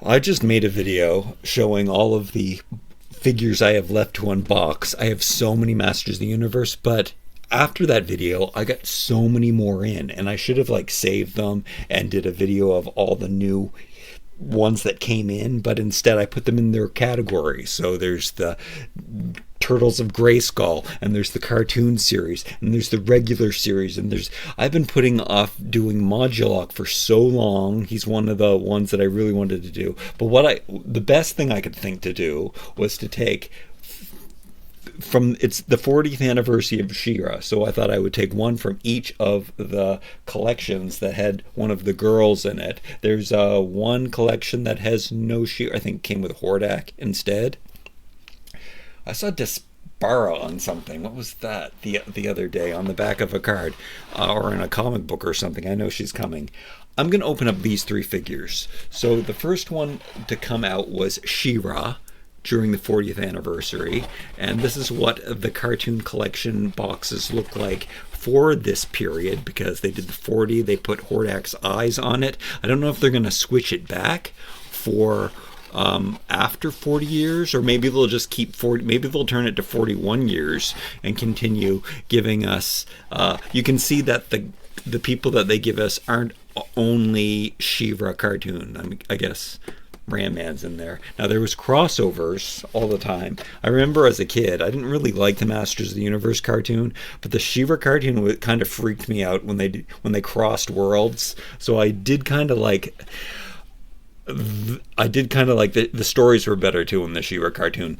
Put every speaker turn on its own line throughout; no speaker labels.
I just made a video showing all of the figures I have left to unbox. I have so many Masters of the Universe, but after that video, I got so many more in, and I should have saved them and did a video of all the new ones that came in, but instead I put them in their categories. So there's the Turtles of Grayskull, and there's the cartoon series, and there's the regular series, and I've been putting off doing Modulok for so long. He's one of the ones that I really wanted to do, but the best thing I could think to do was to take it's the 40th anniversary of She-Ra, so I thought I would take one from each of the collections that had one of the girls in it. There's one collection that has no She-Ra, I think came with Hordak instead. I saw Despara on something. What was that the other day on the back of a card or in a comic book or something? I know she's coming. I'm going to open up these three figures. So the first one to come out was She-Ra during the 40th anniversary, and this is what the cartoon collection boxes look like for this period, because they did the 40, they put Hordak's eyes on it. I don't know if they're going to switch it back for after 40 years, or maybe they'll just keep 40, maybe they'll turn it to 41 years and continue giving us you can see that the people that they give us aren't only She-Ra cartoon. I guess Ram Man's in there. Now there was crossovers all the time. I remember as a kid, I didn't really like the Masters of the Universe cartoon, but the She-Ra cartoon kind of freaked me out when they crossed worlds. So I did kind of like the stories were better too in the She-Ra cartoon.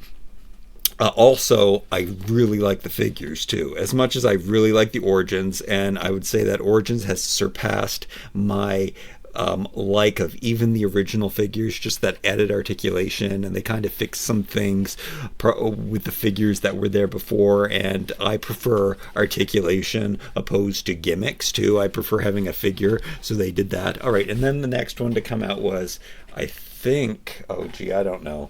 Also, I really like the figures too, as much as I really like the Origins, and I would say that Origins has surpassed my like of even the original figures, just that added articulation, and they kind of fixed some things with the figures that were there before, and I prefer articulation opposed to gimmicks too. I prefer having a figure, so they did that. All right, and then the next one to come out was, I think, I don't know.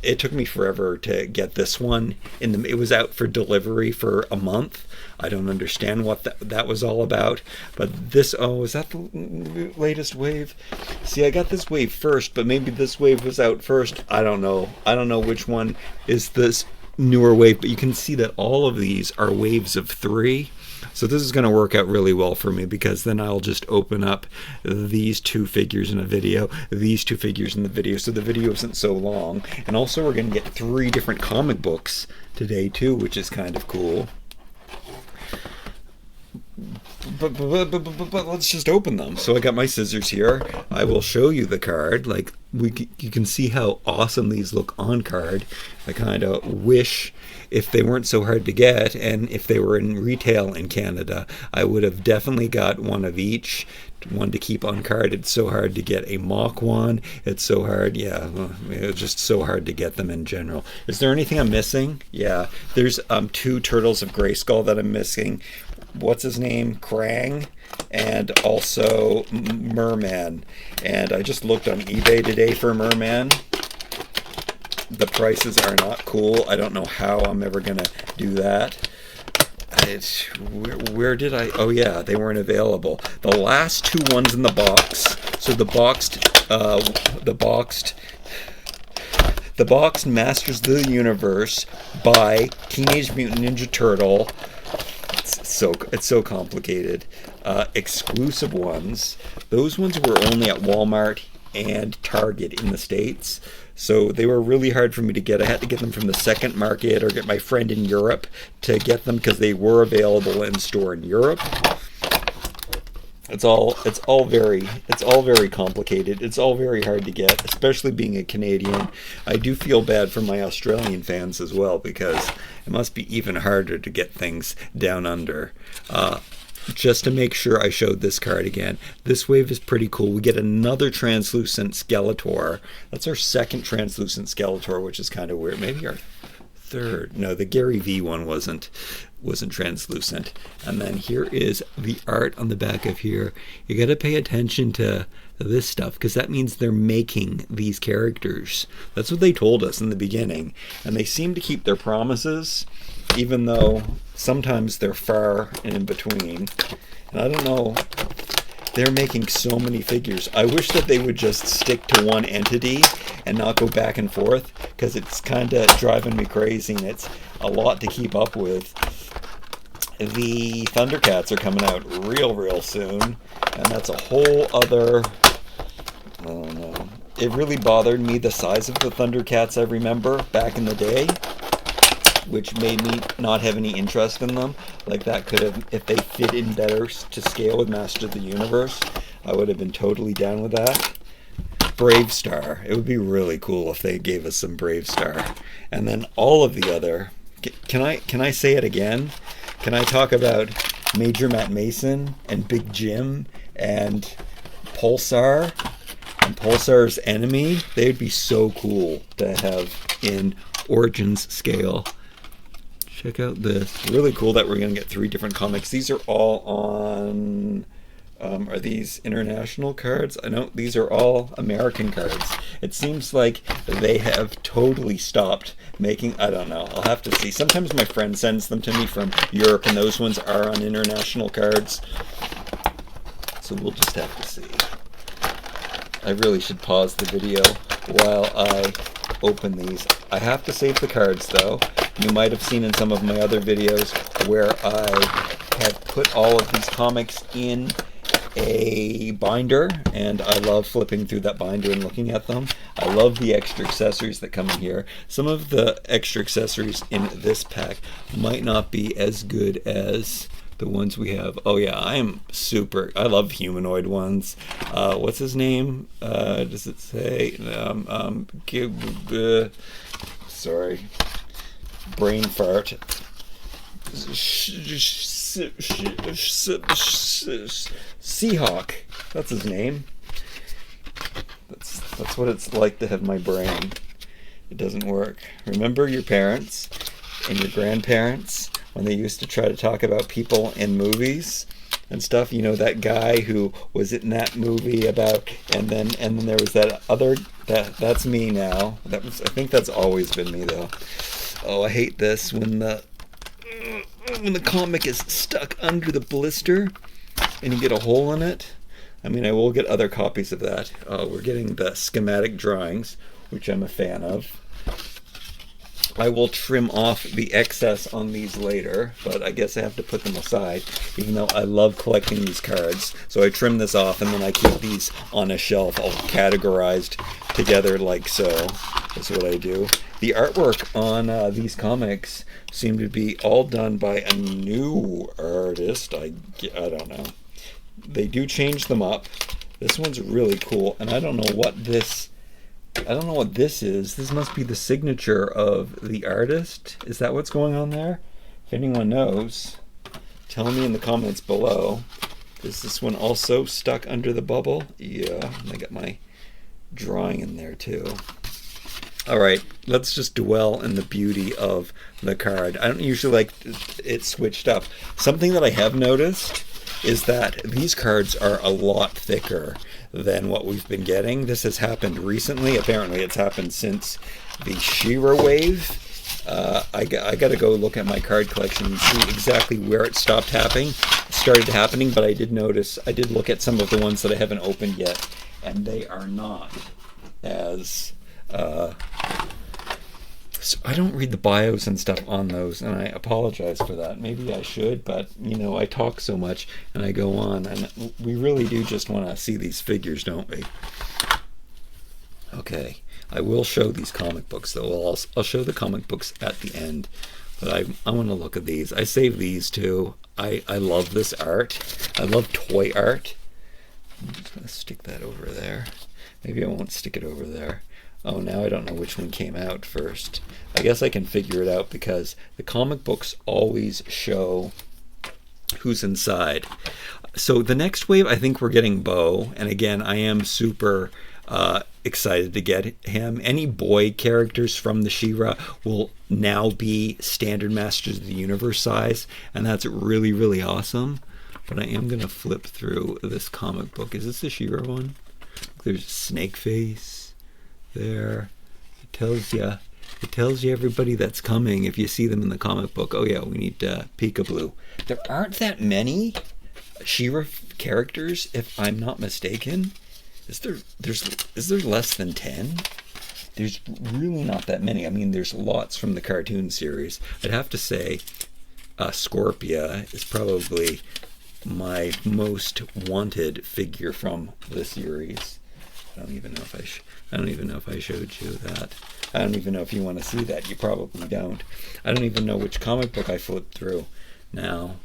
It took me forever to get this one. It was out for delivery for a month. I don't understand what that was all about. But this, is that the latest wave? See, I got this wave first, but maybe this wave was out first. I don't know. I don't know which one is this newer wave, but you can see that all of these are waves of 3. So this is going to work out really well for me, because then I'll just open up these two figures in a video, these two figures in the video, so the video isn't so long. And also we're going to get 3 different comic books today too, which is kind of cool. But let's just open them. So I got my scissors here. I will show you the card. You can see how awesome these look on card. I kind of wish if they weren't so hard to get, and if they were in retail in Canada, I would have definitely got one of each, one to keep on card. It's so hard to get a mock one. It's so hard. Yeah, it's just so hard to get them in general. Is there anything I'm missing? Yeah, there's 2 Turtles of Grayskull that I'm missing. What's his name? Krang, and also Merman. And I just looked on eBay today for Merman. The prices are not cool. I don't know how I'm ever gonna do that. Where did I? Oh yeah, they weren't available. The last 2 ones in the box. So the boxed Masters of the Universe by Teenage Mutant Ninja Turtle. It's so complicated. Exclusive ones. Those ones were only at Walmart and Target in the States. So they were really hard for me to get. I had to get them from the second market or get my friend in Europe to get them, because they were available in store in Europe. It's all very complicated. It's all very hard to get, especially being a Canadian. I do feel bad for my Australian fans as well, because it must be even harder to get things down under. Just to make sure I showed this card again. This wave is pretty cool. We get another translucent Skeletor. That's our second translucent Skeletor, which is kind of weird. Maybe our third. No, the Gary V one wasn't translucent. And then here is the art on the back of here. You got to pay attention to this stuff, because that means they're making these characters. That's what they told us in the beginning, and they seem to keep their promises, even though sometimes they're far in between. And I don't know they're making so many figures. I wish that they would just stick to one entity and not go back and forth, because it's kind of driving me crazy and it's a lot to keep up with. The Thundercats are coming out real soon, and that's a whole other... I don't know. It really bothered me, the size of the Thundercats I remember back in the day, which made me not have any interest in them. Like, that could have, if they fit in better to scale with Master of the Universe, I would have been totally down with that. Brave Star. It would be really cool if they gave us some Brave Star. And then all of the other... Can I say it again? Can I talk about Major Matt Mason and Big Jim and Pulsar and Pulsar's enemy? They'd be so cool to have in Origins scale. Check out this. Really cool that we're going to get 3 different comics. These are all on... are these international cards? I know these are all American cards. It seems like they have totally stopped making... I don't know. I'll have to see. Sometimes my friend sends them to me from Europe, and those ones are on international cards. So we'll just have to see. I really should pause the video while I open these. I have to save the cards, though. You might have seen in some of my other videos where I have put all of these comics in a binder, and I love flipping through that binder and looking at them. I love the extra accessories that come in here. Some of the extra accessories in this pack might not be as good as the ones we have. Oh yeah, I love humanoid ones. What's his name? Does it say? Sorry. Brain fart. Seahawk. That's his name. That's what it's like to have my brain. It doesn't work. Remember your parents and your grandparents when they used to try to talk about people in movies and stuff? You know, that guy who was in that movie about, and then there was that other, that's me now. I think that's always been me, though. Oh, I hate this when the comic is stuck under the blister and you get a hole in it. I mean, I will get other copies of that. We're getting the schematic drawings, which I'm a fan of. I will trim off the excess on these later, but I guess I have to put them aside, even though I love collecting these cards. So I trim this off, and then I keep these on a shelf, all categorized together like so. That's what I do. The artwork on these comics seem to be all done by a new artist. I don't know. They do change them up. This one's really cool, and I don't know what this is. This must be the signature of the artist. Is that what's going on there? If anyone knows, tell me in the comments below. Is this one also stuck under the bubble? Yeah, and I got my drawing in there too. Alright, let's just dwell in the beauty of the card. I don't usually like it switched up. Something that I have noticed is that these cards are a lot thicker than what we've been getting. This has happened recently. Apparently it's happened since the She-Ra wave. I got to go look at my card collection and see exactly where it started happening, but I did look at some of the ones that I haven't opened yet, and they are not as... So I don't read the bios and stuff on those, and I apologize for that. Maybe I should, but, you know, I talk so much and I go on, and we really do just want to see these figures, don't we? Okay, I will show these comic books, though. I'll show the comic books at the end, but I want to look at these. I save these, too. I love this art. I love toy art. I'm just going to stick that over there. Maybe I won't stick it over there. Oh, now I don't know which one came out first. I guess I can figure it out because the comic books always show who's inside. So the next wave, I think we're getting Bo. And again, I am super excited to get him. Any boy characters from the She-Ra will now be standard Masters of the Universe size. And that's really, really awesome. But I am going to flip through this comic book. Is this the She-Ra one? There's Snake Face. There, it tells you everybody that's coming if you see them in the comic book. Oh yeah, we need Peekaboo. There aren't that many She-Ra characters, if I'm not mistaken. Is there less than 10? There's really not that many. I mean, there's lots from the cartoon series. I'd have to say Scorpia is probably my most wanted figure from the series. I don't even know if I showed you that. I don't even know if you want to see that. You probably don't. I don't even know which comic book I flipped through. Now,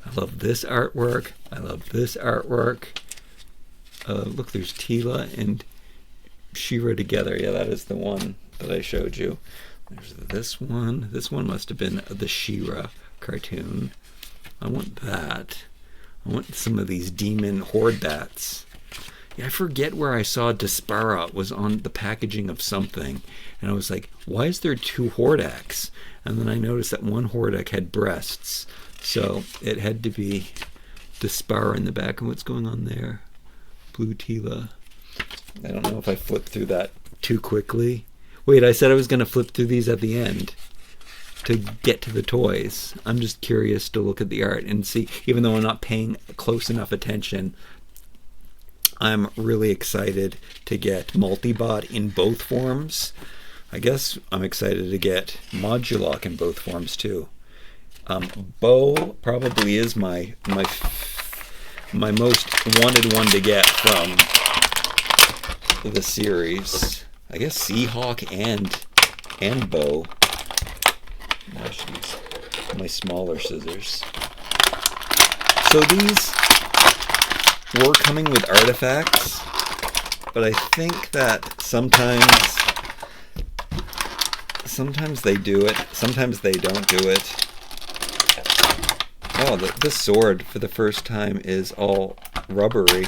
I love this artwork. I love this artwork. Look, there's Teela and She-Ra together. Yeah, that is the one that I showed you. There's this one. This one must have been the She-Ra cartoon. I want that. I want some of these demon horde bats. Yeah, I forget where I saw Despera was on the packaging of something, and I was like, why is there 2 Hordaks? And then I noticed that one Hordak had breasts, so it had to be Despera in the back. And what's going on there? Blue Teela. I don't know if I flipped through that too quickly. Wait, I said I was going to flip through these at the end to get to the toys. I'm just curious to look at the art and see, even though I'm not paying close enough attention. I'm really excited to get Multibot in both forms. I guess I'm excited to get Modulok in both forms too. Bo probably is my most wanted one to get from the series. I guess Seahawk and Bo. I should use my smaller scissors. So these were coming with artifacts, but I think that sometimes they do it, sometimes they don't do it. Oh, this sword for the first time is all rubbery.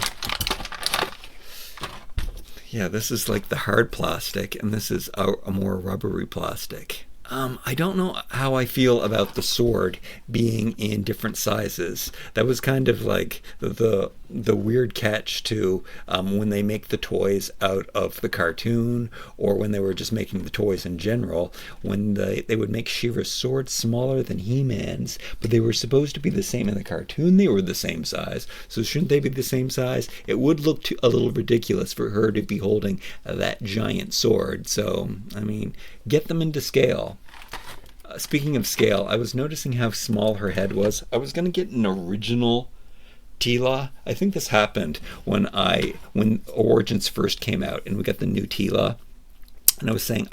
Yeah, this is like the hard plastic, and this is a more rubbery plastic. I don't know how I feel about the sword being in different sizes. That was kind of like the weird catch to when they make the toys out of the cartoon, or when they were just making the toys in general, when they would make She-Ra's sword smaller than He-Man's, but they were supposed to be the same in the cartoon. They were the same size, so shouldn't they be the same size? It would look a little ridiculous for her to be holding that giant sword. So, I mean, get them into scale. Speaking of scale, I was noticing how small her head was. I was going to get an original Teela. I think this happened when Origins first came out and we got the new Teela. And I was saying,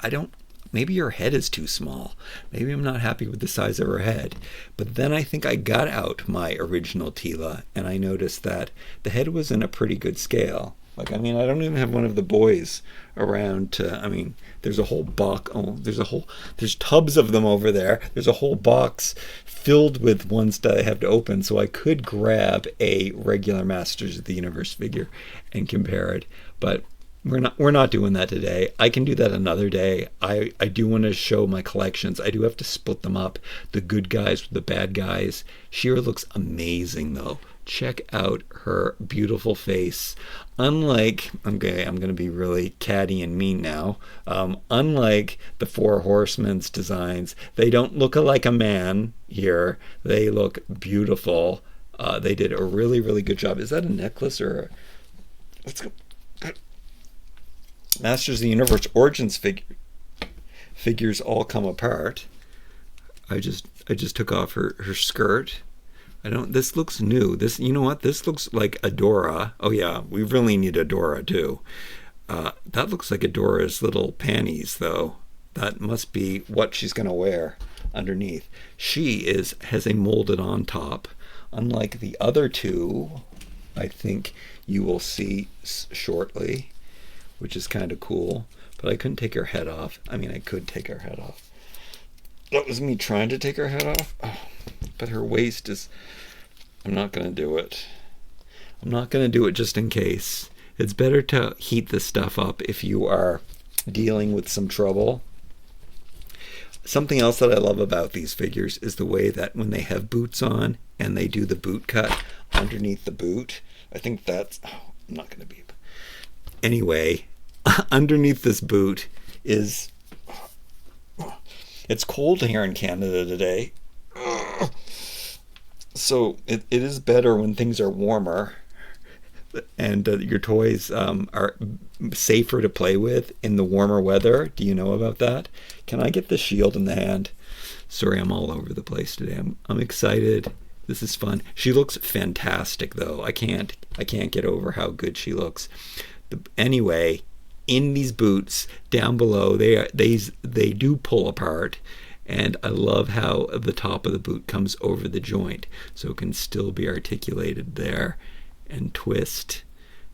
maybe her head is too small. Maybe I'm not happy with the size of her head. But then I think I got out my original Teela and I noticed that the head was in a pretty good scale. Like, I mean, I don't even have one of the boys around to, I mean, there's a whole box, there's tubs of them over there. There's a whole box filled with ones that I have to open, so I could grab a regular Masters of the Universe figure and compare it. But we're not doing that today. I can do that another day. I do want to show my collections. I do have to split them up, the good guys with the bad guys. She-Ra looks amazing, though. Check out her beautiful face. Unlike, I'm going to be really catty and mean now. Unlike the Four Horsemen's designs, they don't look like a man here. They look beautiful. They did a really, really good job. Is that a necklace or let's go. Masters of the Universe Origins figures all come apart. I just took off her skirt. This looks new. You know what? This looks like Adora. Oh yeah, we really need Adora too. That looks like Adora's little panties though. That must be what she's going to wear underneath. She has a molded on top. Unlike the other two, I think you will see shortly, which is kind of cool. But I couldn't take her head off. I mean, I could take her head off. That was me trying to take her head off. Oh, but her waist is... I'm not going to do it. I'm not going to do it just in case. It's better to heat this stuff up if you are dealing with some trouble. Something else that I love about these figures is the way that when they have boots on and they do the boot cut underneath the boot. I think that's... Oh, I'm not going to be... Anyway, underneath this boot is... It's cold here in Canada today. So it is better when things are warmer and your toys are safer to play with in the warmer weather. Do you know about that? Can I get the shield in the hand? Sorry, I'm all over the place today. I'm excited. This is fun. She looks fantastic, though. I can't get over how good she looks. Anyway, in these boots down below, they do pull apart, and I love how the top of the boot comes over the joint, so it can still be articulated there and twist.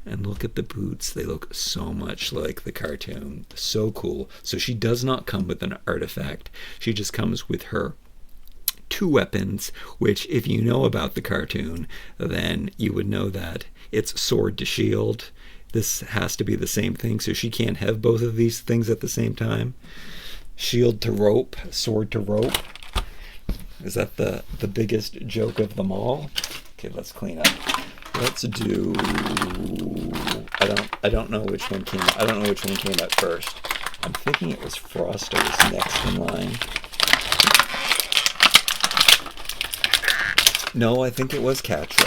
And look at the boots. They look so much like the cartoon. So cool. So she does not come with an artifact. She just comes with her two weapons, which if you know about the cartoon, then you would know that it's sword to shield. This has to be the same thing, so she can't have both of these things at the same time. Shield to rope, sword to rope. Is that the biggest joke of them all? Okay, let's clean up. Let's do. I don't know which one came. I don't know which one came out first. I'm thinking it was Frosta was next in line. No, I think it was Catra.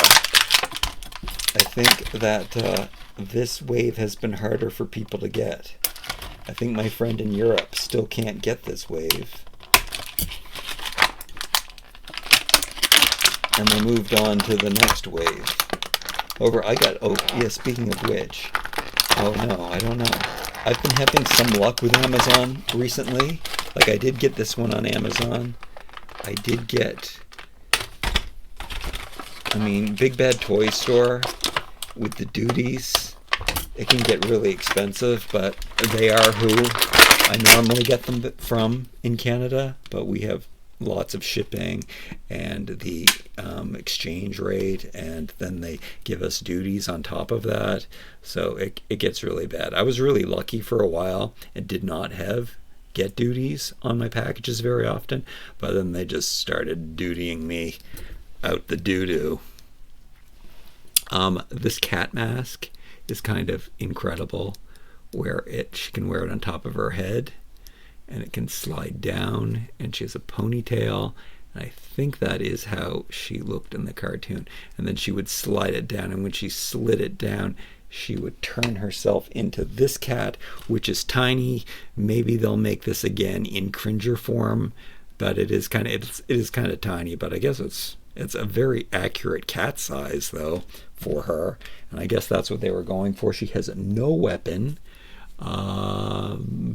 I think that this wave has been harder for people to get. I think my friend in Europe still can't get this wave. And they moved on to the next wave. Speaking of which, oh no, I don't know. I've been having some luck with Amazon recently. Like, I did get this one on Amazon. I did get, Big Bad Toy Store with the duties. It can get really expensive, but they are who I normally get them from in Canada. But we have lots of shipping and the exchange rate, and then they give us duties on top of that, so it gets really bad. I was really lucky for a while and did not get duties on my packages very often, but then they just started dutying me out the doo-doo. This cat mask is kind of incredible, where she can wear it on top of her head and it can slide down, and she has a ponytail, and I think that is how she looked in the cartoon. And then she would slide it down, and when she slid it down, she would turn herself into this cat, which is tiny. Maybe they'll make this again in Cringer form, but it is kind of tiny. But I guess it's a very accurate cat size though for her, and I guess that's what they were going for. She has no weapon.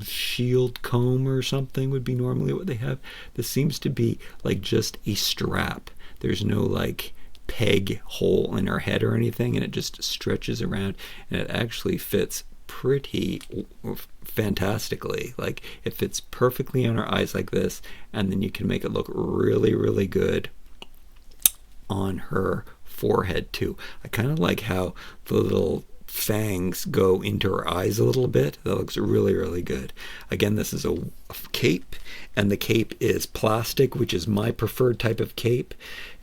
Shield comb or something would be normally what they have. This seems to be like just a strap. There's no like peg hole in her head or anything, and it just stretches around, and it actually fits pretty fantastically. Like, it fits perfectly on her eyes like this, and then you can make it look really, really good on her forehead too. I kind of like how the little fangs go into her eyes a little bit. That looks really, really good. Again, this is a cape, and the cape is plastic, which is my preferred type of cape.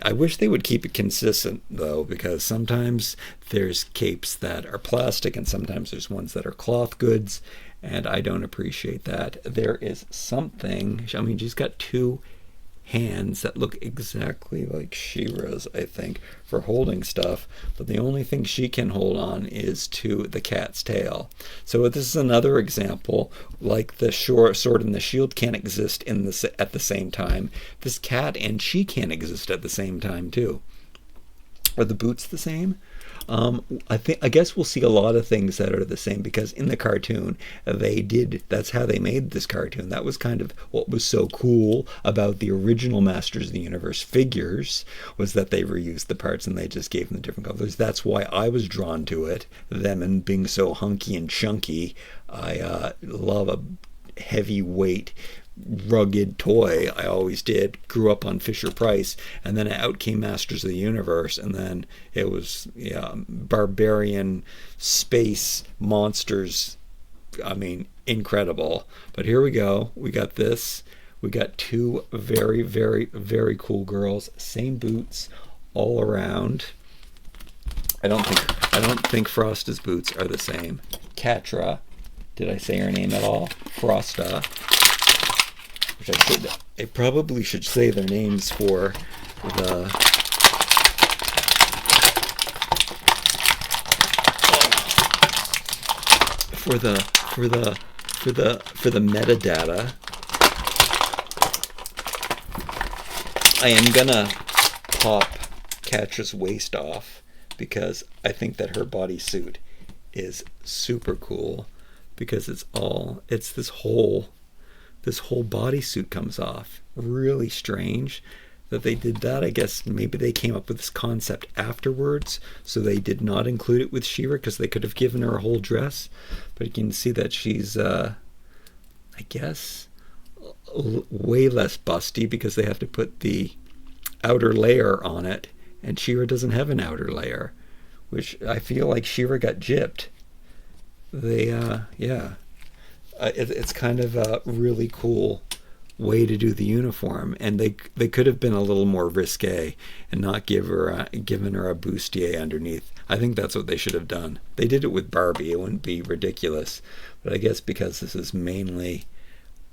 I wish they would keep it consistent though, because sometimes there's capes that are plastic and sometimes there's ones that are cloth goods, and I don't appreciate that. There is something, she's got two hands that look exactly like She-Ra's, I think, for holding stuff, but the only thing she can hold on is to the cat's tail. So this is another example, like the sword and the shield can't exist at the same time. This cat and she can't exist at the same time too. Are the boots the same? I guess we'll see a lot of things that are the same, because in the cartoon that's how they made this cartoon. That was kind of what was so cool about the original Masters of the Universe figures, was that they reused the parts and they just gave them the different colors. That's why I was drawn to it, them and being so hunky and chunky. I love a heavyweight rugged toy. I always did. Grew up on Fisher Price, and then out came Masters of the Universe, and then it was barbarian space monsters. Incredible. But here we go. We got this. We got two very, very, very cool girls. Same boots all around. I don't think Frosta's boots are the same. Catra. Did I say her name at all? Frosta. Which I probably should say their names for the for the metadata, I am gonna pop Catra's waist off because I think that her bodysuit is super cool, because it's this whole bodysuit comes off. Really strange that they did that. I guess maybe they came up with this concept afterwards, so they did not include it with She-Ra because they could have given her a whole dress. But you can see that she's I guess way less busty because they have to put the outer layer on it, and She-Ra doesn't have an outer layer, which I feel like She-Ra got gypped. It's kind of a really cool way to do the uniform, and they could have been a little more risque and not given her a bustier underneath. I think that's what they should have done. They did it with Barbie. It wouldn't be ridiculous, but I guess because this is mainly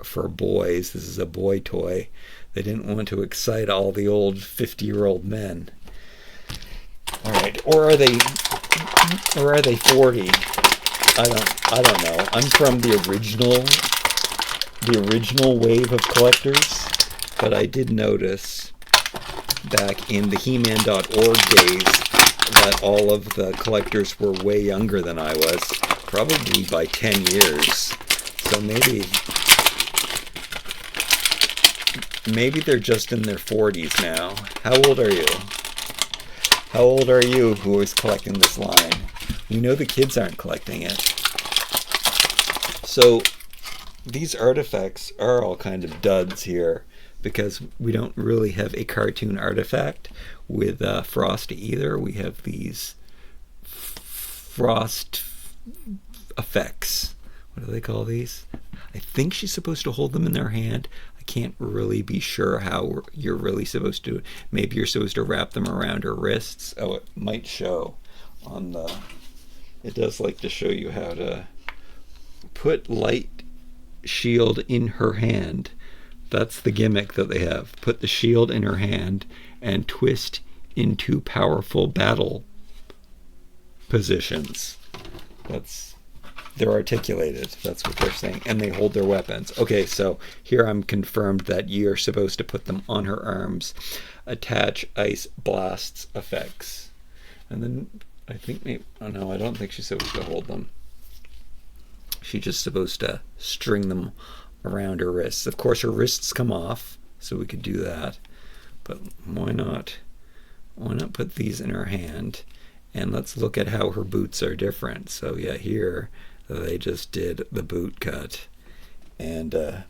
for boys, this is a boy toy, they didn't want to excite all the old 50-year-old men. All right, or are they 40? I don't know. I'm from the original wave of collectors, but I did notice back in the He-Man.org days that all of the collectors were way younger than I was, probably by 10 years. So maybe they're just in their 40s now. How old are you? How old are you who is collecting this line? We know the kids aren't collecting it. So these artifacts are all kind of duds here because we don't really have a cartoon artifact with Frosta either. We have these frost effects. What do they call these? I think she's supposed to hold them in their hand. I can't really be sure how you're really supposed to. Maybe you're supposed to wrap them around her wrists. Oh, it might show on the... It does like to show you how to put light shield in her hand. That's the gimmick that they have. Put the shield in her hand and twist into powerful battle positions. They're articulated. That's what they're saying. And they hold their weapons. Okay, so here I'm confirmed that you're supposed to put them on her arms. Attach ice blasts effects. And then I think maybe... Oh no, I don't think she's supposed to hold them. She's just supposed to string them around her wrists. Of course, her wrists come off, so we could do that. But why not? Why not put these in her hand? And let's look at how her boots are different. So yeah, here they just did the boot cut. And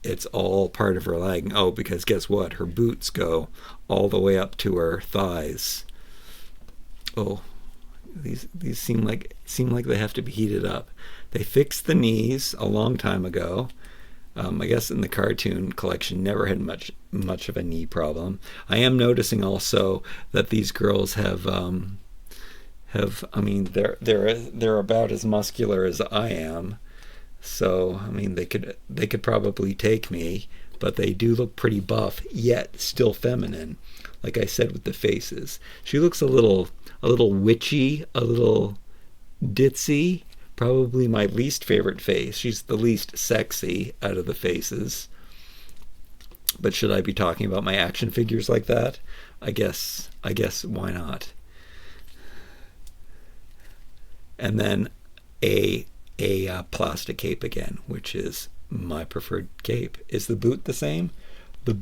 it's all part of her leg. Oh, because guess what? Her boots go all the way up to her thighs. Oh, these seem like they have to be heated up. They fixed the knees a long time ago. I guess in the cartoon collection never had much of a knee problem. I am noticing also that these girls have I mean they're about as muscular as I am. So I mean they could probably take me, but they do look pretty buff yet still feminine. Like I said with the faces. She looks a little witchy, a little ditzy. Probably my least favorite face. She's the least sexy out of the faces. But should I be talking about my action figures like that? I guess why not? And then a plastic cape again, which is my preferred cape. Is the boot the same? The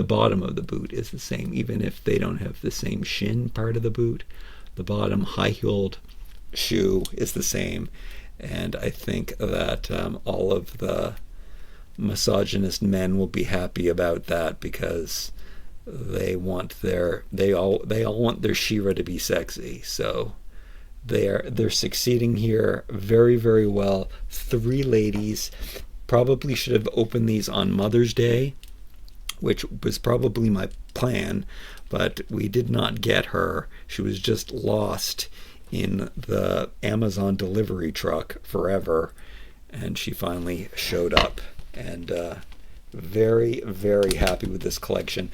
bottom of the boot is the same, even if they don't have the same shin part of the boot. The bottom high-heeled shoe is the same, and I think that all of the misogynist men will be happy about that because they all want their She-Ra to be sexy. So they're succeeding here very, very well. 3 ladies. Probably should have opened these on Mother's Day, which was probably my plan, but we did not get her. She was just lost in the Amazon delivery truck forever, and she finally showed up, and very, very happy with this collection.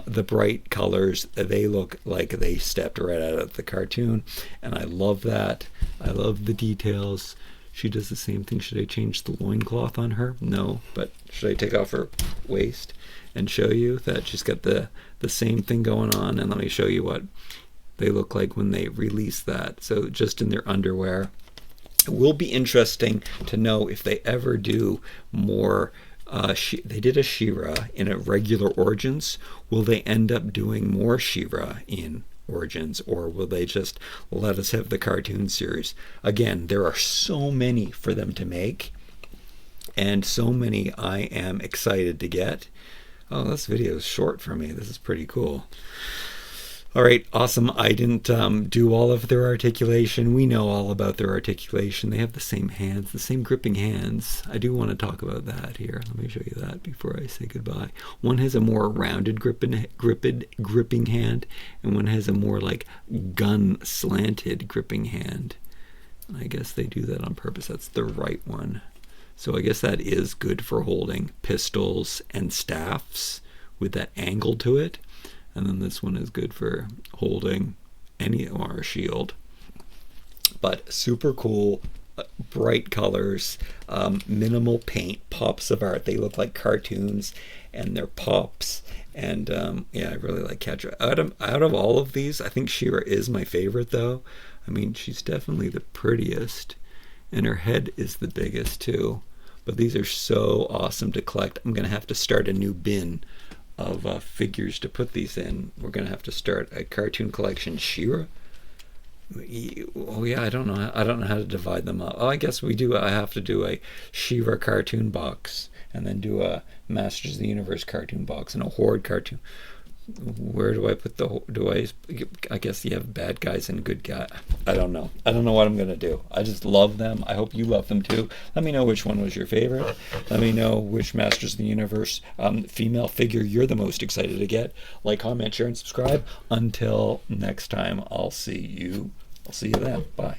The bright colors, they look like they stepped right out of the cartoon, and I love that. I love the details. She does the same thing. Should I change the loincloth on her? No, but should I take off her waist and show you that she's got the same thing going on? And let me show you what they look like when they release that. So just in their underwear. It will be interesting to know if they ever do more. They did a She-Ra in a regular Origins. Will they end up doing more She-Ra in Origins, or will they just let us have the cartoon series? Again, there are so many for them to make, and so many I am excited to get. Oh, this video is short for me. This is pretty cool. All right, awesome. I didn't do all of their articulation. We know all about their articulation. They have the same hands, the same gripping hands. I do want to talk about that here. Let me show you that before I say goodbye. One has a more rounded gripping hand, and one has a more like gun slanted gripping hand. I guess they do that on purpose. That's the right one. So I guess that is good for holding pistols and staffs with that angle to it. And then this one is good for holding any or a shield. But super cool, bright colors, minimal paint, pops of art. They look like cartoons, and they're pops. And yeah, I really like Catra. Out of all of these, I think She-Ra is my favorite, though. I mean, she's definitely the prettiest, and her head is the biggest too. But these are so awesome to collect. I'm gonna have to start a new bin of figures to put these in. We're gonna have to start a cartoon collection. She-Ra. Oh yeah, I don't know how to divide them up. Oh, I guess we do. I have to do a She-Ra cartoon box, and then do a Masters of the Universe cartoon box, and a Horde cartoon. Where do I put I guess you have bad guys and good guys. I don't know what I'm gonna do. I just love them. I hope you love them too. Let me know which one was your favorite. Let me know which Masters of the Universe female figure you're the most excited to get. Like, comment, share, and subscribe. Until next time, I'll see you then. Bye.